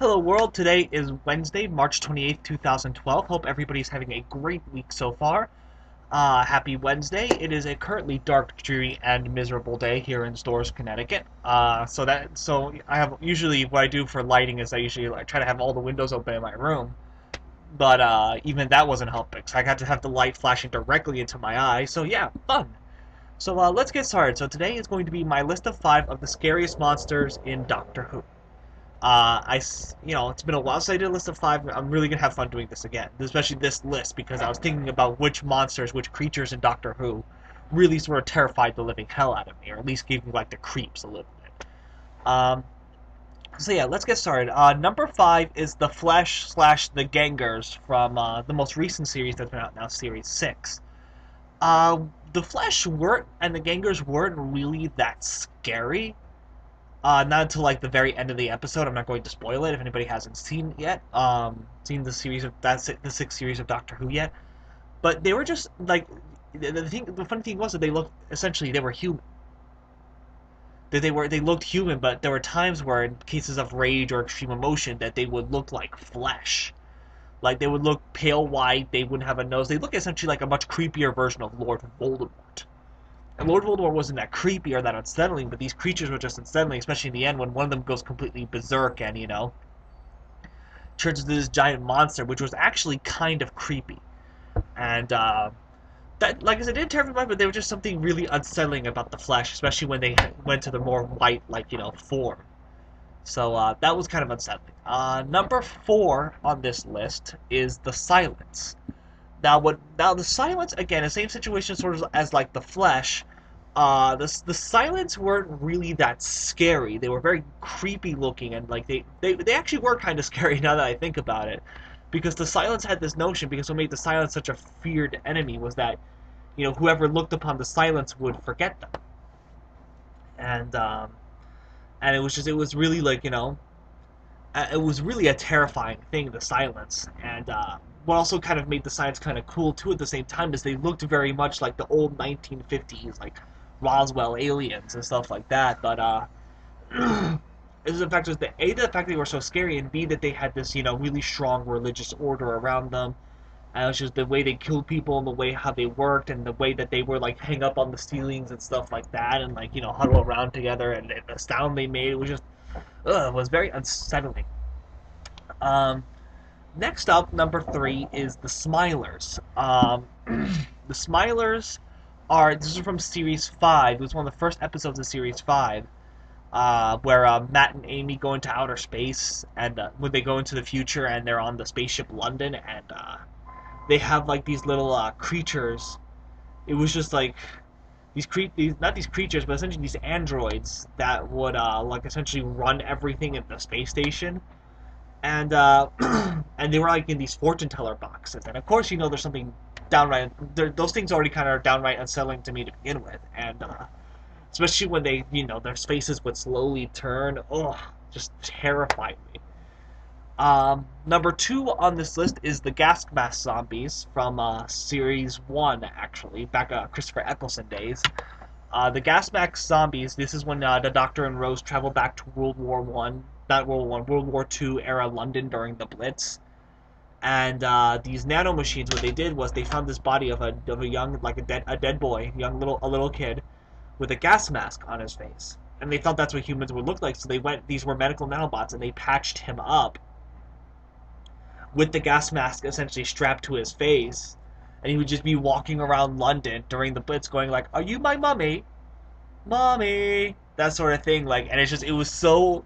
Hello world, today is Wednesday, March 28th, 2012. Hope everybody's having a great week so far. Happy Wednesday. It is a currently dark, dreary, and miserable day here in Storrs, Connecticut. So I have usually what I do for lighting is I usually like, try to have all the windows open in my room. But even that wasn't helping, so I got to have the light flashing directly into my eye. So yeah, fun. So let's get started. So today is going to be my list of 5 of the scariest monsters in Doctor Who. It's been a while since I did a list of 5. I'm really gonna have fun doing this again, especially this list, because I was thinking about which monsters, which creatures in Doctor Who really sort of terrified the living hell out of me, or at least gave me like the creeps a little bit. Um, so yeah, let's get started. Number 5 is the Flesh slash the Gangers from the most recent series that's been out now, Series 6. The Flesh weren't, and the Gangers weren't really that scary. Not until like the very end of the episode. I'm not going to spoil it if anybody hasn't seen it yet. Seen the series of the 6th series of Doctor Who yet. But they were just like the funny thing was that they looked essentially they were human. They looked human, but there were times where in cases of rage or extreme emotion that they would look like flesh. Like they would look pale white. They wouldn't have a nose. They look essentially like a much creepier version of Lord Voldemort. And Lord Voldemort wasn't that creepy or that unsettling, but these creatures were just unsettling, especially in the end when one of them goes completely berserk and, turns into this giant monster, which was actually kind of creepy. And, that, like I said, didn't terrify me, but there was just something really unsettling about the Flesh, especially when they went to the more white, form. So, that was kind of unsettling. Number 4 on this list is the Silence. Now the Silence, again, the same situation sort of as like the Flesh. The Silence weren't really that scary. They were very creepy looking, and like they actually were kind of scary now that I think about it, because the Silence had this notion, because what made the Silence such a feared enemy was that whoever looked upon the Silence would forget them, and it was really like it was really a terrifying thing, the Silence. And what also kind of made the Silence kind of cool too at the same time is they looked very much like the old 1950s, like Roswell aliens and stuff like that. But it was the fact was that A, the fact they were so scary, and B, that they had this really strong religious order around them. And it was just the way they killed people, and the way how they worked, and the way that they were like hang up on the ceilings and stuff like that, and like huddle around together, and the sound they made, it was just it was very unsettling. Um, Next up, number 3 is the Smilers. The Smilers this is from Series 5. It was one of the first episodes of Series 5, where Matt and Amy go into outer space, and when they go into the future, and they're on the spaceship London, and they have like these little creatures. It was just like not these creatures, but essentially these androids that would like essentially run everything at the space station. And and they were like in these fortune teller boxes, and of course there's something downright those things already kind of are downright unsettling to me to begin with, and especially when they their faces would slowly turn. Oh, just terrified me. Number 2 on this list is the gas mask zombies from series 1, actually back Christopher Eccleston days. The gas mask zombies, this is when the Doctor and Rose travel back to World War II era London during the Blitz. And these nanomachines, what they did was they found this body of a young, like a dead boy, a little kid, with a gas mask on his face. And they thought that's what humans would look like, so these were medical nanobots, and they patched him up with the gas mask essentially strapped to his face. And he would just be walking around London during the Blitz going like, "Are you my mummy? Mommy?" That sort of thing. Like, and it was so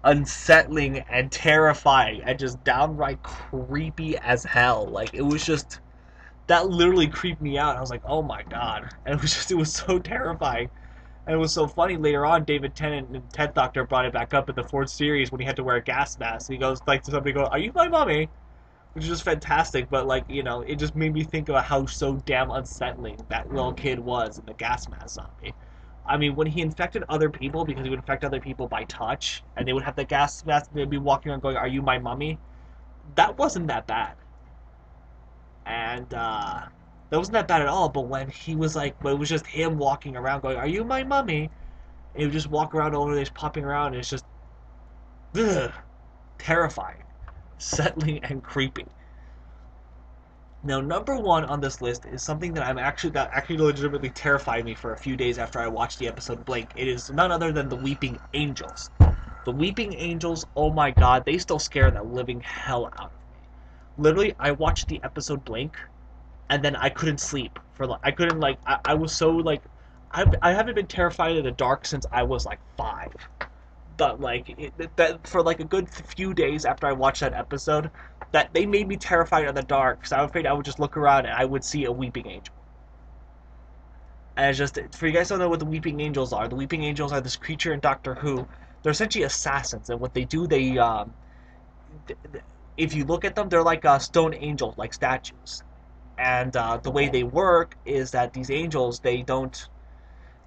unsettling and terrifying and just downright creepy as hell. Like, it was just, that literally creeped me out. I was like, oh my god. And it was so terrifying. And it was so funny later on, David Tennant and Ted Doctor brought it back up in the 4th series when he had to wear a gas mask. He goes like to somebody, "Are you my mommy?" Which is just fantastic, but like, it just made me think about how so damn unsettling that little kid was in the gas mask zombie. I mean, when he infected other people, because he would infect other people by touch, and they would have the gas mask, they'd be walking around going, "Are you my mummy?" That wasn't that bad. And, that wasn't that bad at all, but when he was like, when it was just him walking around going, "Are you my mummy?" And he would just walk around over there, popping around, and it's just, ugh, terrifying, settling, and creepy. Now, number one on this list is something that actually legitimately terrified me for a few days after I watched the episode Blink. It is none other than the Weeping Angels. The Weeping Angels, oh my god, they still scare the living hell out of me. Literally, I watched the episode Blink, and then I couldn't sleep for like I couldn't like I was so like I haven't been terrified in the dark since I was like 5. But like that for like a good few days after I watched that episode, that they made me terrified in the dark because I was afraid I would just look around and I would see a weeping angel. And it's just for you guys don't know what the weeping angels are. The weeping angels are this creature in Doctor Who. They're essentially assassins, and what they do, if you look at them, they're like stone angels, like statues. And the way they work is that these angels, they don't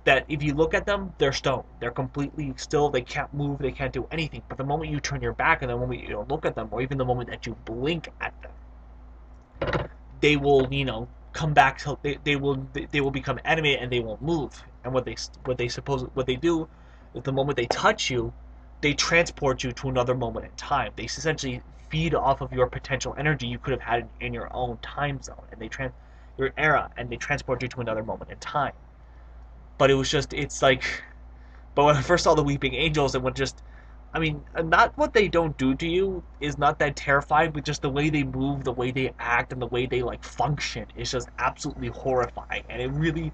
that if you look at them, they're stone. They're completely still. They can't move. They can't do anything. But the moment you turn your back, and the moment you don't look at them, or even the moment that you blink at them, they will, come back. They will become animated and they won't move. And what they do is the moment they touch you, they transport you to another moment in time. They essentially feed off of your potential energy you could have had in your own time zone, and your era, and they transport you to another moment in time. But it's like, but when I first saw the Weeping Angels, it would just, I mean, not what they don't do to you is not that terrifying, but just the way they move, the way they act, and the way they like function is just absolutely horrifying. And it really,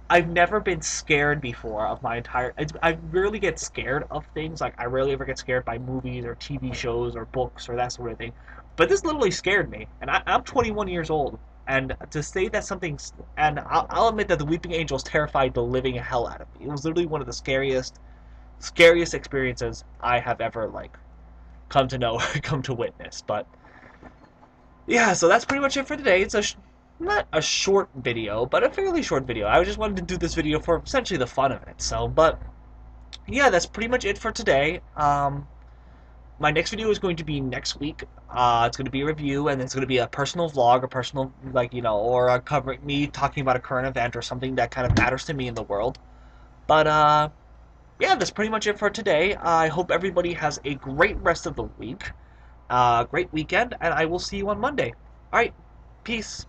I've never been scared before of my entire. I rarely get scared of things. Like I rarely ever get scared by movies or TV shows or books or that sort of thing. But this literally scared me, and I'm 21 years old. And to say that something's, and I'll admit that the Weeping Angels terrified the living hell out of me. It was literally one of the scariest experiences I have ever like come to know, come to witness. But yeah, so that's pretty much it for today. It's not a short video, but a fairly short video. I just wanted to do this video for essentially the fun of it. So, but yeah, that's pretty much it for today. My next video is going to be next week. It's going to be a review, and it's going to be a personal vlog, a personal, like, or covering me talking about a current event or something that kind of matters to me in the world. But, yeah, that's pretty much it for today. I hope everybody has a great rest of the week, great weekend, and I will see you on Monday. Alright, peace.